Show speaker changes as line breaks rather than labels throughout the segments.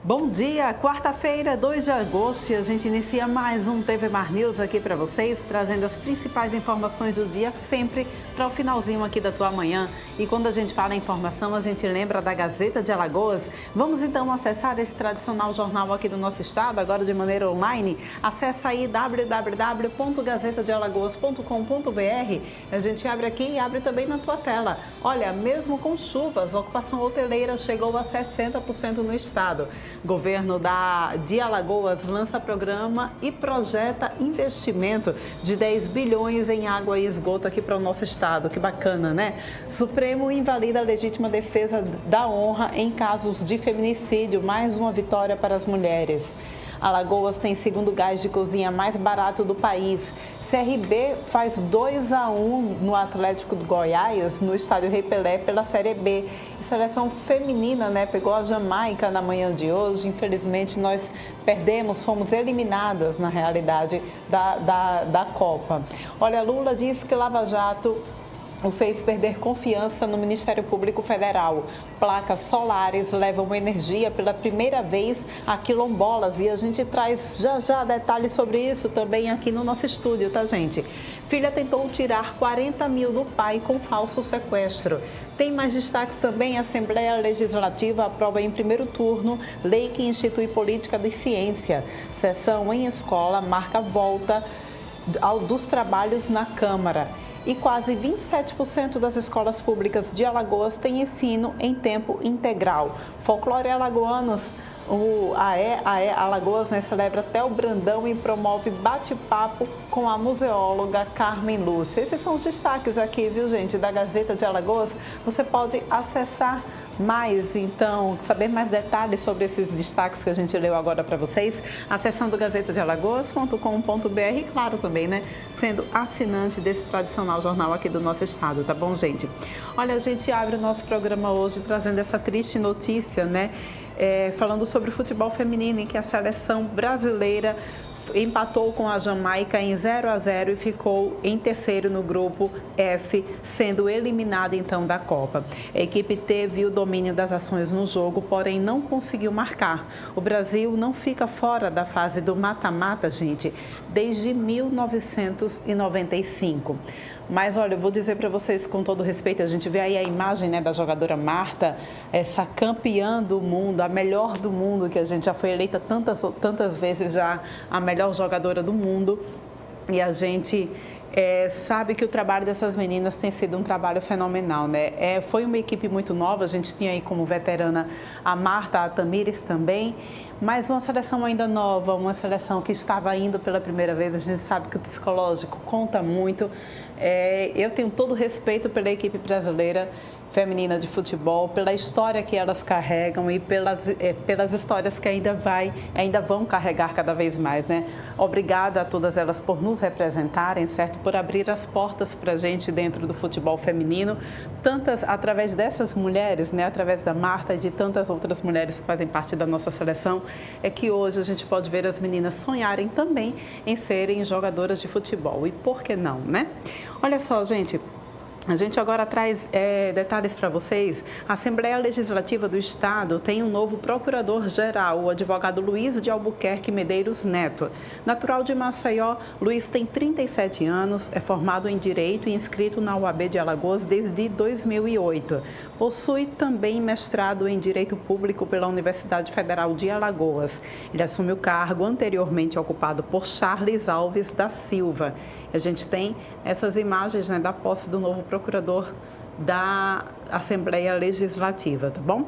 Bom dia, quarta-feira, 2 de agosto, e a gente inicia mais um TV Mar News aqui para vocês, trazendo as principais informações do dia, sempre para o finalzinho aqui da tua manhã. E quando a gente fala em informação, a gente lembra da Gazeta de Alagoas. Vamos então acessar esse tradicional jornal aqui do nosso estado, agora de maneira online. Acesse aí www.gazetadealagoas.com.br. A gente abre aqui e abre também na tua tela. Olha, mesmo com chuvas, a ocupação hoteleira chegou a 60% no estado. Governo de Alagoas lança programa e projeta investimento de 10 bilhões em água e esgoto aqui para o nosso estado. Que bacana, né? Supremo invalida a legítima defesa da honra em casos de feminicídio. Mais uma vitória para as mulheres. Alagoas tem segundo gás de cozinha mais barato do país. CRB faz 2-1 no Atlético do Goiás, no estádio Rei Pelé, pela Série B. E seleção feminina, né, pegou a Jamaica na manhã de hoje. Infelizmente, nós perdemos, fomos eliminadas, na realidade, da Copa. Olha, Lula diz que Lava Jato o fez perder confiança no Ministério Público Federal. Placas solares levam energia pela primeira vez a quilombolas e a gente traz já detalhes sobre isso também aqui no nosso estúdio, tá, gente? Filha tentou tirar 40 mil do pai com falso sequestro. Tem mais destaques também. A Assembleia Legislativa aprova em primeiro turno lei que institui política de ciência. Sessão em escola marca volta dos trabalhos na Câmara. E quase 27% das escolas públicas de Alagoas têm ensino em tempo integral. Folclore alagoanos, Alagoas, né, celebra Theo Brandão e promove bate-papo com a museóloga Carmen Lúcia. Esses são os destaques aqui, viu, gente, da Gazeta de Alagoas. Você pode acessar mais, então, saber mais detalhes sobre esses destaques que a gente leu agora para vocês, acessando gazetadealagoas.com.br, claro também, né, sendo assinante desse tradicional jornal aqui do nosso estado, tá bom, gente? Olha, a gente abre o nosso programa hoje trazendo essa triste notícia, né, falando sobre o futebol feminino, em que a seleção brasileira empatou com a Jamaica em 0-0 e ficou em terceiro no grupo F, sendo eliminada então da Copa. A equipe teve o domínio das ações no jogo, porém não conseguiu marcar. O Brasil não fica fora da fase do mata-mata, gente, desde 1995. Mas, olha, eu vou dizer para vocês com todo respeito, a gente vê aí a imagem, né, da jogadora Marta, essa campeã do mundo, a melhor do mundo, que a gente já foi eleita tantas vezes já a melhor jogadora do mundo. E a gente sabe que o trabalho dessas meninas tem sido um trabalho fenomenal, né? Foi uma equipe muito nova, a gente tinha aí como veterana a Marta, a Tamires também, mas uma seleção ainda nova, uma seleção que estava indo pela primeira vez. A gente sabe que o psicológico conta muito. Eu tenho todo o respeito pela equipe brasileira feminina de futebol, pela história que elas carregam e pelas histórias que ainda vão carregar cada vez mais, né? Obrigada a todas elas por nos representarem, certo? Por abrir as portas para a gente dentro do futebol feminino, tantas através dessas mulheres, né? Através da Marta e de tantas outras mulheres que fazem parte da nossa seleção, é que hoje a gente pode ver as meninas sonharem também em serem jogadoras de futebol. E por que não, né? Olha só, gente. A gente agora traz detalhes para vocês. A Assembleia Legislativa do Estado tem um novo procurador-geral, o advogado Luiz de Albuquerque Medeiros Neto. Natural de Maceió, Luiz tem 37 anos, é formado em Direito e inscrito na UAB de Alagoas desde 2008. Possui também mestrado em Direito Público pela Universidade Federal de Alagoas. Ele assume o cargo anteriormente ocupado por Charles Alves da Silva. A gente tem essas imagens, né, da posse do novo procurador da Assembleia Legislativa, tá bom?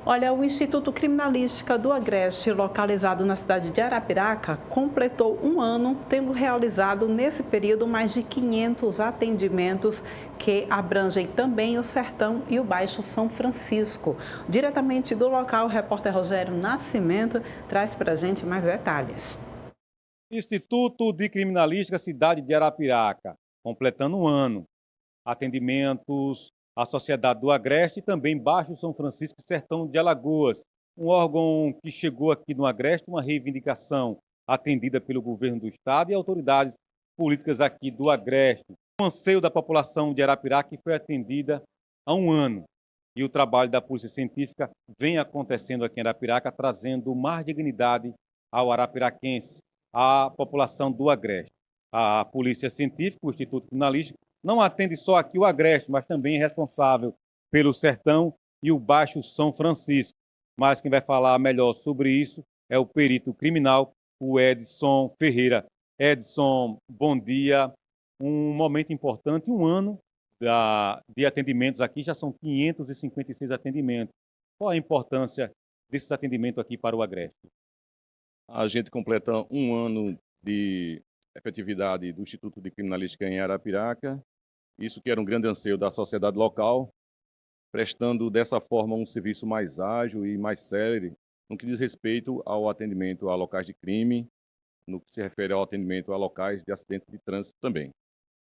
Olha, o Instituto Criminalística do Agreste, localizado na cidade de Arapiraca, completou um ano, tendo realizado nesse período mais de 500 atendimentos que abrangem também o Sertão e o Baixo São Francisco. Diretamente do local, o repórter Rogério Nascimento traz para a gente mais detalhes.
Instituto de Criminalística Cidade de Arapiraca, completando um ano. Atendimentos à Sociedade do Agreste e também Baixo São Francisco e Sertão de Alagoas. Um órgão que chegou aqui no Agreste, uma reivindicação atendida pelo governo do estado e autoridades políticas aqui do Agreste. Um anseio da população de Arapiraca que foi atendida há um ano. e o trabalho da Polícia Científica vem acontecendo aqui em Arapiraca, trazendo mais dignidade ao arapiraquense, à população do Agreste. A Polícia Científica, o Instituto Criminalístico, não atende só aqui o Agreste, mas também é responsável pelo Sertão e o Baixo São Francisco. Mas quem vai falar melhor sobre isso é o perito criminal, o Edson Ferreira. Edson, bom dia. Um momento importante, um ano de atendimentos aqui, já são 556 atendimentos. Qual a importância desses atendimentos aqui para o Agreste?
A gente completa um ano de efetividade do Instituto de Criminalística em Arapiraca, isso que era um grande anseio da sociedade local, prestando dessa forma um serviço mais ágil e mais célere no que diz respeito ao atendimento a locais de crime, no que se refere ao atendimento a locais de acidente de trânsito também.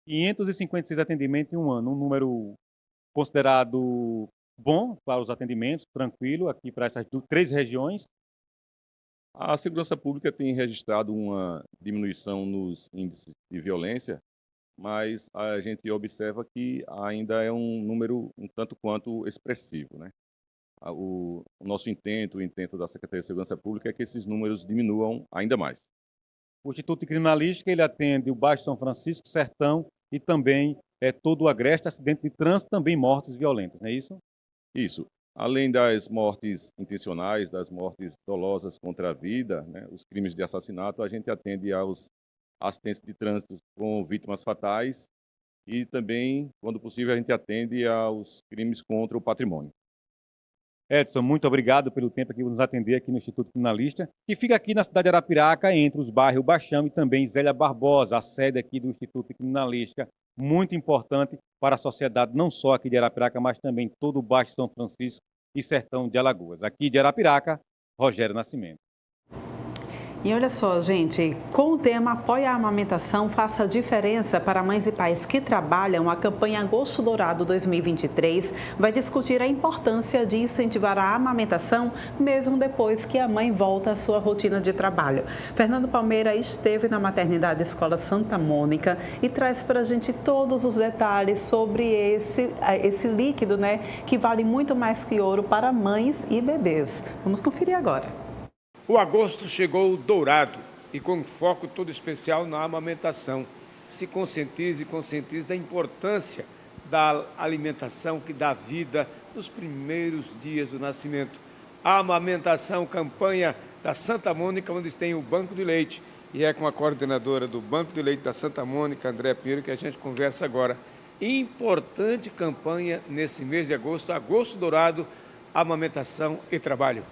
556 atendimentos em um ano, um número considerado bom para os atendimentos, tranquilo, aqui para essas três regiões.
A segurança pública tem registrado uma diminuição nos índices de violência, mas a gente observa que ainda é um número um tanto quanto expressivo, né? O nosso intento, o intento da Secretaria de Segurança Pública é que esses números diminuam ainda mais.
O Instituto de Criminalística ele atende o Baixo São Francisco, Sertão e também todo o Agreste, acidente de trânsito, também mortes violentas, não é isso?
Isso. Além das mortes intencionais, das mortes dolosas contra a vida, né, os crimes de assassinato, a gente atende aos acidentes de trânsito com vítimas fatais e também, quando possível, a gente atende aos crimes contra o patrimônio.
Edson, muito obrigado pelo tempo que nos atender aqui no Instituto Criminalista, que fica aqui na cidade de Arapiraca, entre os bairros Baixão e também Zélia Barbosa, a sede aqui do Instituto Criminalística, muito importante para a sociedade, não só aqui de Arapiraca, mas também todo o Baixo São Francisco e Sertão de Alagoas. Aqui de Arapiraca, Rogério Nascimento.
E olha só, gente, com o tema Apoia a Amamentação, faça a diferença para mães e pais que trabalham, a campanha Agosto Dourado 2023 vai discutir a importância de incentivar a amamentação mesmo depois que a mãe volta à sua rotina de trabalho. Fernando Palmeira esteve na maternidade Escola Santa Mônica e traz para a gente todos os detalhes sobre esse líquido, né, que vale muito mais que ouro para mães e bebês. Vamos conferir agora.
O agosto chegou dourado e com um foco todo especial na amamentação. Se conscientize da importância da alimentação que dá vida nos primeiros dias do nascimento. A amamentação, campanha da Santa Mônica, onde tem o Banco de Leite. E é com a coordenadora do Banco de Leite da Santa Mônica, Andréa Pinheiro, que a gente conversa agora. Importante campanha nesse mês de agosto, Agosto Dourado, amamentação e trabalho.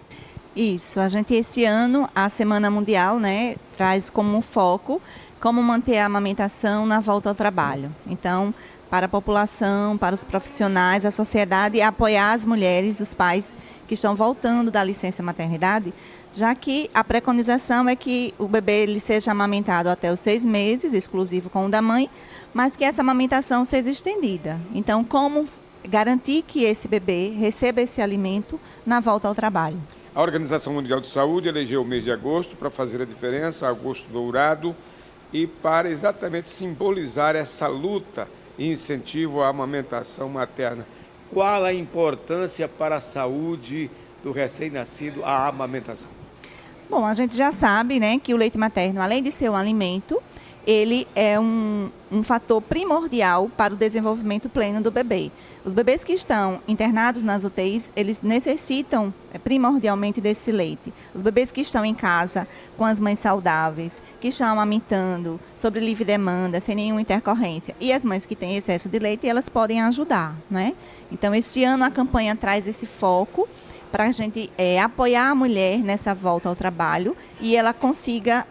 Isso, a gente esse ano, a Semana Mundial, né, traz como foco como manter a amamentação na volta ao trabalho. Então, para a população, para os profissionais, a sociedade, apoiar as mulheres, os pais que estão voltando da licença maternidade, já que a preconização é que o bebê ele seja amamentado até os 6 meses, exclusivo com o da mãe, mas que essa amamentação seja estendida. Então, como garantir que esse bebê receba esse alimento na volta ao trabalho?
A Organização Mundial de Saúde elegeu o mês de agosto para fazer a diferença, Agosto Dourado, e para exatamente simbolizar essa luta e incentivo à amamentação materna. Qual a importância para a saúde do recém-nascido a amamentação?
Bom, a gente já sabe, né, que o leite materno, além de ser um alimento, ele é um fator primordial para o desenvolvimento pleno do bebê. Os bebês que estão internados nas UTIs, eles necessitam primordialmente desse leite. Os bebês que estão em casa, com as mães saudáveis, que estão amamentando, sobre livre demanda, sem nenhuma intercorrência. E as mães que têm excesso de leite, elas podem ajudar, né? Então, este ano a campanha traz esse foco para a gente apoiar a mulher nessa volta ao trabalho e ela consiga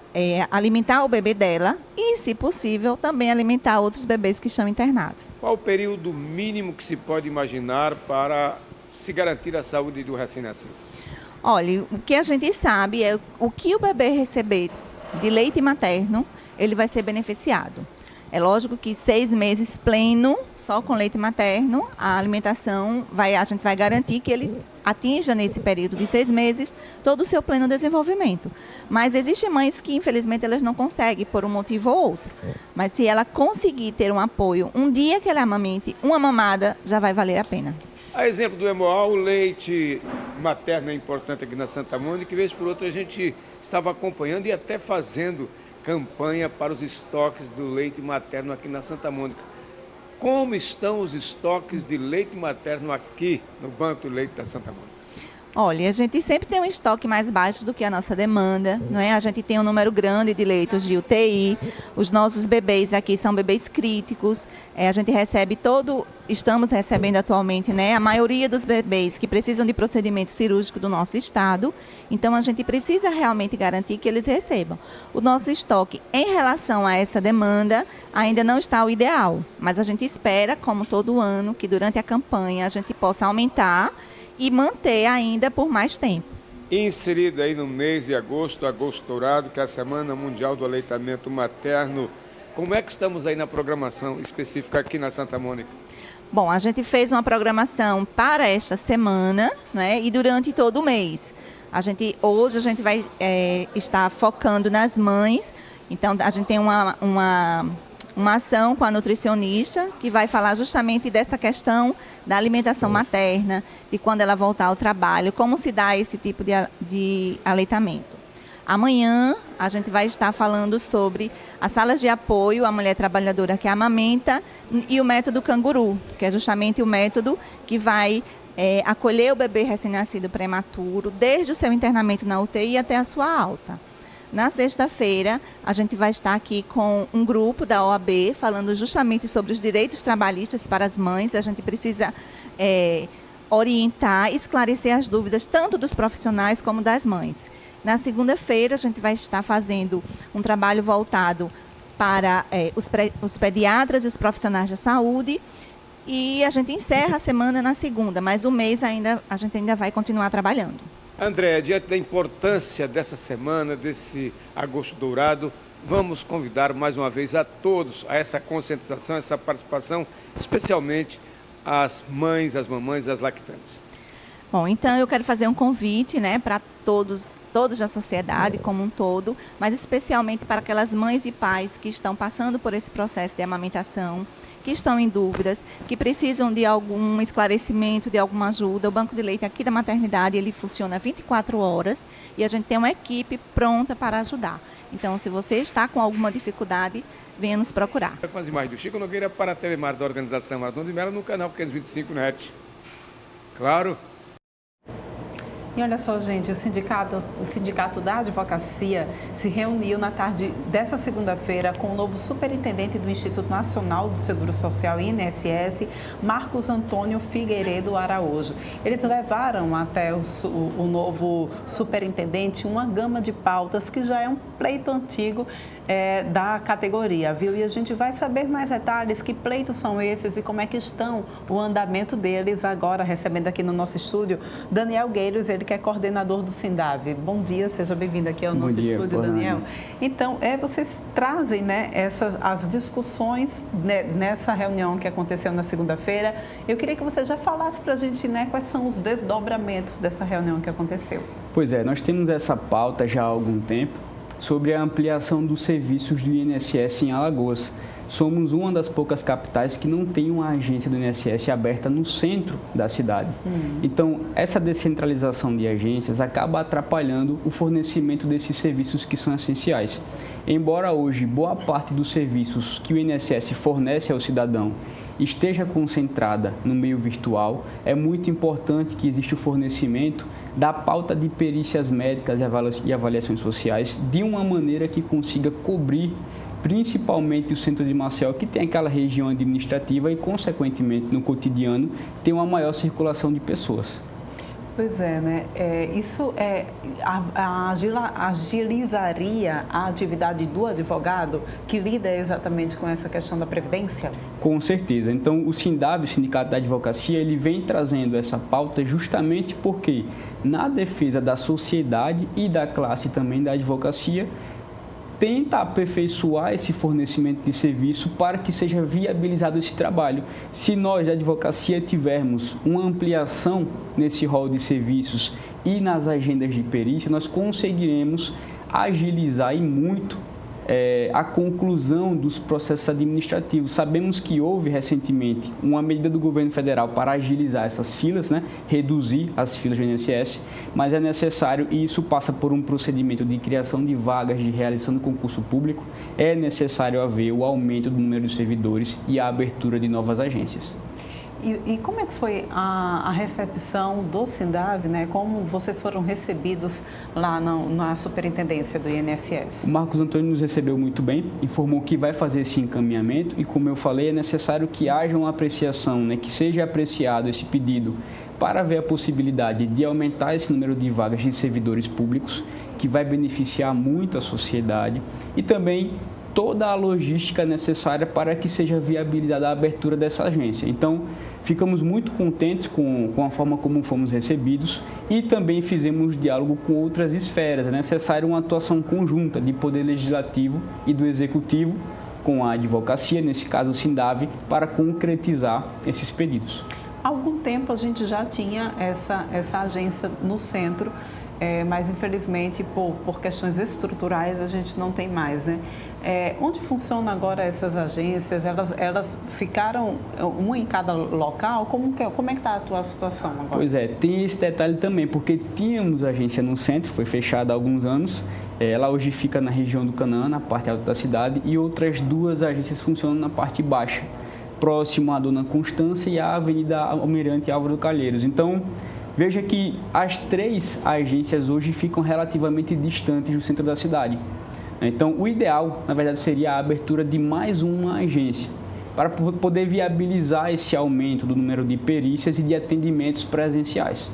alimentar o bebê dela e, se possível, também alimentar outros bebês que estão internados.
Qual o período mínimo que se pode imaginar para se garantir a saúde do recém-nascido?
Olha, o que a gente sabe é o que o bebê receber de leite materno, ele vai ser beneficiado. É lógico que 6 meses pleno, só com leite materno, a alimentação, a gente vai garantir que ele atinja nesse período de 6 meses todo o seu pleno desenvolvimento. Mas existem mães que, infelizmente, elas não conseguem por um motivo ou outro. Mas se ela conseguir ter um apoio, um dia que ela amamente, uma mamada já vai valer a pena.
A exemplo do Hemoal, o leite materno é importante aqui na Santa Mônica, e vez por outra a gente estava acompanhando e até fazendo campanha para os estoques do leite materno aqui na Santa Mônica. Como estão os estoques de leite materno aqui no Banco do Leite da Santa Mônica?
Olha, a gente sempre tem um estoque mais baixo do que a nossa demanda, não é? A gente tem um número grande de leitos de UTI, os nossos bebês aqui são bebês críticos, a gente estamos recebendo atualmente, né, a maioria dos bebês que precisam de procedimento cirúrgico do nosso estado, então a gente precisa realmente garantir que eles recebam. O nosso estoque em relação a essa demanda ainda não está o ideal, mas a gente espera, como todo ano, que durante a campanha a gente possa aumentar e manter ainda por mais tempo.
Inserida aí no mês de agosto, Agosto Dourado, que é a Semana Mundial do Aleitamento Materno, como é que estamos aí na programação específica aqui na Santa Mônica?
Bom, a gente fez uma programação para esta semana, né, e durante todo o mês. Hoje a gente vai estar focando nas mães, então a gente tem uma ação com a nutricionista que vai falar justamente dessa questão da alimentação materna, de quando ela voltar ao trabalho, como se dá esse tipo de aleitamento. Amanhã a gente vai estar falando sobre as salas de apoio à mulher trabalhadora que amamenta e o método canguru, que é justamente o método que vai acolher o bebê recém-nascido prematuro, desde o seu internamento na UTI até a sua alta. Na sexta-feira, a gente vai estar aqui com um grupo da OAB, falando justamente sobre os direitos trabalhistas para as mães. A gente precisa orientar, esclarecer as dúvidas, tanto dos profissionais como das mães. Na segunda-feira, a gente vai estar fazendo um trabalho voltado para os pediatras e os profissionais da saúde. E a gente encerra a semana na segunda, mas o mês a gente ainda vai continuar trabalhando.
André, diante da importância dessa semana, desse Agosto Dourado, vamos convidar mais uma vez a todos a essa conscientização, essa participação, especialmente as mães, as mamães, as lactantes.
Bom, então eu quero fazer um convite, né, para todos da sociedade como um todo, mas especialmente para aquelas mães e pais que estão passando por esse processo de amamentação, que estão em dúvidas, que precisam de algum esclarecimento, de alguma ajuda. O Banco de Leite aqui da maternidade, ele funciona 24 horas e a gente tem uma equipe pronta para ajudar. Então, se você está com alguma dificuldade, venha nos procurar.
Com as imagens do Chico Nogueira para a TV Mar da organização Maratona de Melo no canal 525 NET. Claro.
E olha só, gente, o Sindicato da Advocacia se reuniu na tarde dessa segunda-feira com o novo superintendente do Instituto Nacional do Seguro Social, INSS, Marcos Antônio Figueiredo Araújo. Eles levaram até o novo superintendente uma gama de pautas que já é um pleito antigo da categoria, viu? E a gente vai saber mais detalhes, que pleitos são esses e como é que estão o andamento deles agora, recebendo aqui no nosso estúdio Daniel Gueiros, ele que é coordenador do Sindave. Bom dia, seja bem-vindo aqui ao nosso estúdio, Daniel. Então, vocês trazem, né, as discussões, né, nessa reunião que aconteceu na segunda-feira. Eu queria que você já falasse para a gente, né, quais são os desdobramentos dessa reunião que aconteceu.
Pois é, nós temos essa pauta já há algum tempo sobre a ampliação dos serviços do INSS em Alagoas. Somos uma das poucas capitais que não tem uma agência do INSS aberta no centro da cidade. Então, essa descentralização de agências acaba atrapalhando o fornecimento desses serviços que são essenciais. Embora hoje boa parte dos serviços que o INSS fornece ao cidadão esteja concentrada no meio virtual, é muito importante que exista o fornecimento da pauta de perícias médicas e avaliações sociais de uma maneira que consiga cobrir principalmente o centro de Maceió, que tem aquela região administrativa e, consequentemente, no cotidiano, tem uma maior circulação de pessoas.
Pois é, né? Isso agilizaria a atividade do advogado que lida exatamente com essa questão da Previdência?
Com certeza. Então, o Sindave, o Sindicato da Advocacia, ele vem trazendo essa pauta justamente porque, na defesa da sociedade e da classe também da advocacia, tenta aperfeiçoar esse fornecimento de serviço para que seja viabilizado esse trabalho. Se nós, da advocacia, tivermos uma ampliação nesse rol de serviços e nas agendas de perícia, nós conseguiremos agilizar e muito a conclusão dos processos administrativos. Sabemos que houve recentemente uma medida do governo federal para agilizar essas filas, né? Reduzir as filas do INSS, mas é necessário, e isso passa por um procedimento de criação de vagas, de realização do concurso público, é necessário haver o aumento do número de servidores e a abertura de novas agências.
E como é que foi a recepção do SINDAV, né? Como vocês foram recebidos lá na superintendência do INSS?
O Marcos Antônio nos recebeu muito bem, informou que vai fazer esse encaminhamento e, como eu falei, é necessário que haja uma apreciação, né? Que seja apreciado esse pedido para ver a possibilidade de aumentar esse número de vagas de servidores públicos, que vai beneficiar muito a sociedade, e também toda a logística necessária para que seja viabilizada a abertura dessa agência. Então, ficamos muito contentes com a forma como fomos recebidos e também fizemos diálogo com outras esferas. É necessário uma atuação conjunta de Poder Legislativo e do Executivo com a advocacia, nesse caso o SINDAV, para concretizar esses pedidos.
Há algum tempo a gente já tinha essa agência no centro, mas infelizmente por questões estruturais a gente não tem mais, né? Onde funcionam agora essas agências? Elas ficaram uma em cada local? Como é que está a tua situação agora?
Pois é, tem esse detalhe também, porque tínhamos agência no centro, foi fechada há alguns anos. Ela hoje fica na região do Canaã, na parte alta da cidade, e outras 2 agências funcionam na parte baixa, próximo à Dona Constância e à Avenida Almirante Álvaro Calheiros. Então, veja que as 3 agências hoje ficam relativamente distantes do centro da cidade. Então, o ideal, na verdade, seria a abertura de mais uma agência, para poder viabilizar esse aumento do número de perícias e de atendimentos presenciais.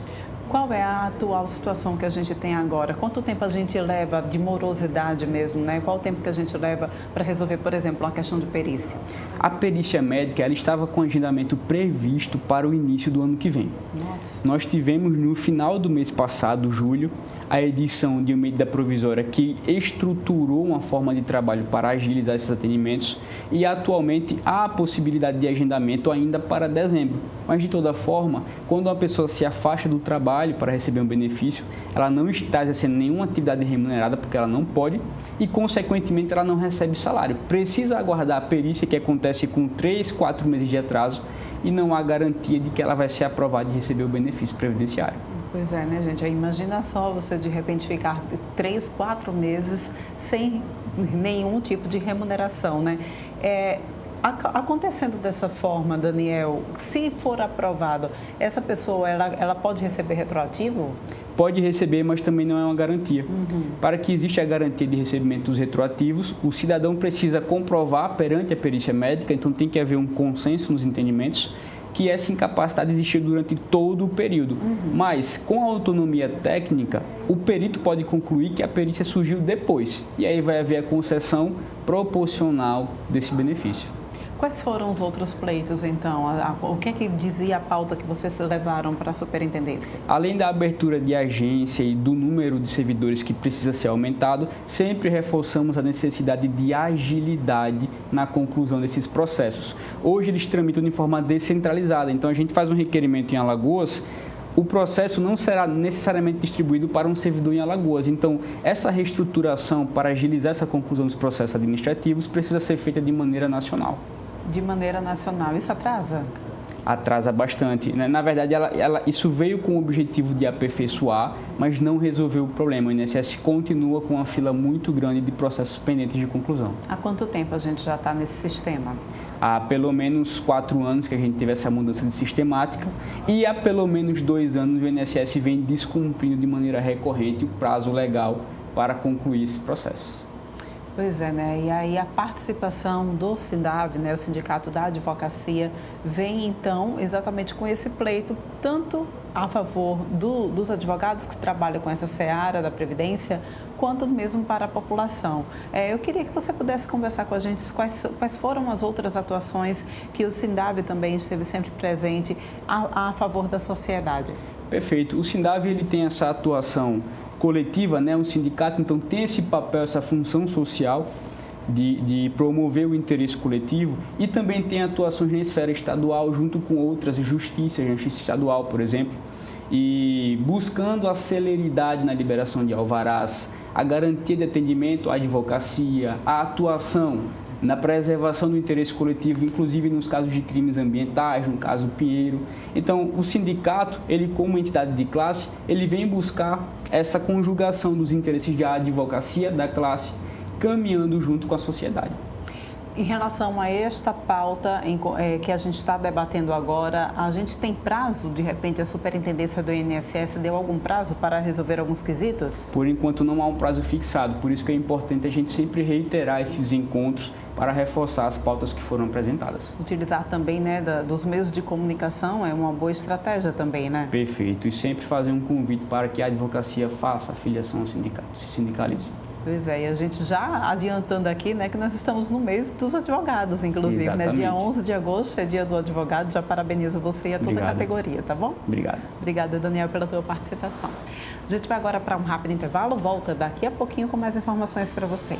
Qual é a atual situação que a gente tem agora? Quanto tempo a gente leva de morosidade mesmo, né? Qual o tempo que a gente leva para resolver, por exemplo, uma questão de perícia?
A perícia médica, ela estava com agendamento previsto para o início do ano que vem.
Nossa.
Nós tivemos no final do mês passado, julho, a edição de uma medida provisória que estruturou uma forma de trabalho para agilizar esses atendimentos e atualmente há a possibilidade de agendamento ainda para dezembro. Mas de toda forma, quando uma pessoa se afasta do trabalho para receber um benefício, ela não está exercendo nenhuma atividade remunerada porque ela não pode e, consequentemente, ela não recebe salário. Precisa aguardar a perícia, que acontece com 3, 4 meses de atraso, e não há garantia de que ela vai ser aprovada e receber o benefício previdenciário.
Pois é, né, gente? Imagina só você de repente ficar 3, 4 meses sem nenhum tipo de remuneração, né? Acontecendo dessa forma, Daniel, se for aprovado, essa pessoa ela pode receber retroativo?
Pode receber, mas também não é uma garantia. Para que exista a garantia de recebimento dos retroativos, o cidadão precisa comprovar perante a perícia médica, então tem que haver um consenso nos entendimentos, que essa incapacidade existiu durante todo o período. Mas, com a autonomia técnica, o perito pode concluir que a perícia surgiu depois. E aí vai haver a concessão proporcional desse benefício.
Quais foram os outros pleitos, então? O que é que dizia a pauta que vocês levaram para a superintendência?
Além da abertura de agência e do número de servidores que precisa ser aumentado, sempre reforçamos a necessidade de agilidade na conclusão desses processos. Hoje eles tramitam de forma descentralizada, então a gente faz um requerimento em Alagoas, o processo não será necessariamente distribuído para um servidor em Alagoas. Então, essa reestruturação para agilizar essa conclusão dos processos administrativos precisa ser feita de maneira nacional.
De maneira nacional. Isso atrasa?
Atrasa bastante. Na verdade, isso veio com o objetivo de aperfeiçoar, mas não resolveu o problema. O INSS continua com uma fila muito grande de processos pendentes de conclusão.
Há quanto tempo a gente já está nesse sistema?
Há pelo menos 4 anos que a gente teve essa mudança de sistemática e há pelo menos 2 anos o INSS vem descumprindo de maneira recorrente o prazo legal para concluir esse processo.
Pois é, né? E aí a participação do SINDAV, né, o Sindicato da Advocacia, vem então exatamente com esse pleito, tanto a favor dos advogados que trabalham com essa seara da Previdência, quanto mesmo para a população. Eu queria que você pudesse conversar com a gente quais foram as outras atuações que o SINDAV também esteve sempre presente a favor da sociedade.
Perfeito. O SINDAV ele tem essa atuação coletiva, né? Um sindicato, então, tem esse papel, essa função social de promover o interesse coletivo e também tem atuações na esfera estadual junto com outras justiças, justiça estadual, por exemplo, e buscando a celeridade na liberação de alvarás, a garantia de atendimento à advocacia, a atuação na preservação do interesse coletivo, inclusive nos casos de crimes ambientais, no caso Pinheiro. Então, o sindicato, ele como entidade de classe, ele vem buscar essa conjugação dos interesses da advocacia, da classe, caminhando junto com a sociedade.
Em relação a esta pauta que a gente está debatendo agora, a gente tem prazo? De repente, a superintendência do INSS deu algum prazo para resolver alguns quesitos?
Por enquanto, não há um prazo fixado, por isso que é importante a gente sempre reiterar esses encontros para reforçar as pautas que foram apresentadas.
Utilizar também, né, dos meios de comunicação é uma boa estratégia também, né?
Perfeito, e sempre fazer um convite para que a advocacia faça a filiação ao sindicato, se sindicalize.
Pois é, e a gente já adiantando aqui, né, que nós estamos no mês dos advogados, inclusive, né? Dia 11 de agosto é dia do advogado, já parabenizo você e a toda a categoria, tá bom?
Obrigado.
Obrigada, Daniel, pela tua participação. A gente vai agora para um rápido intervalo, volta daqui a pouquinho com mais informações para vocês.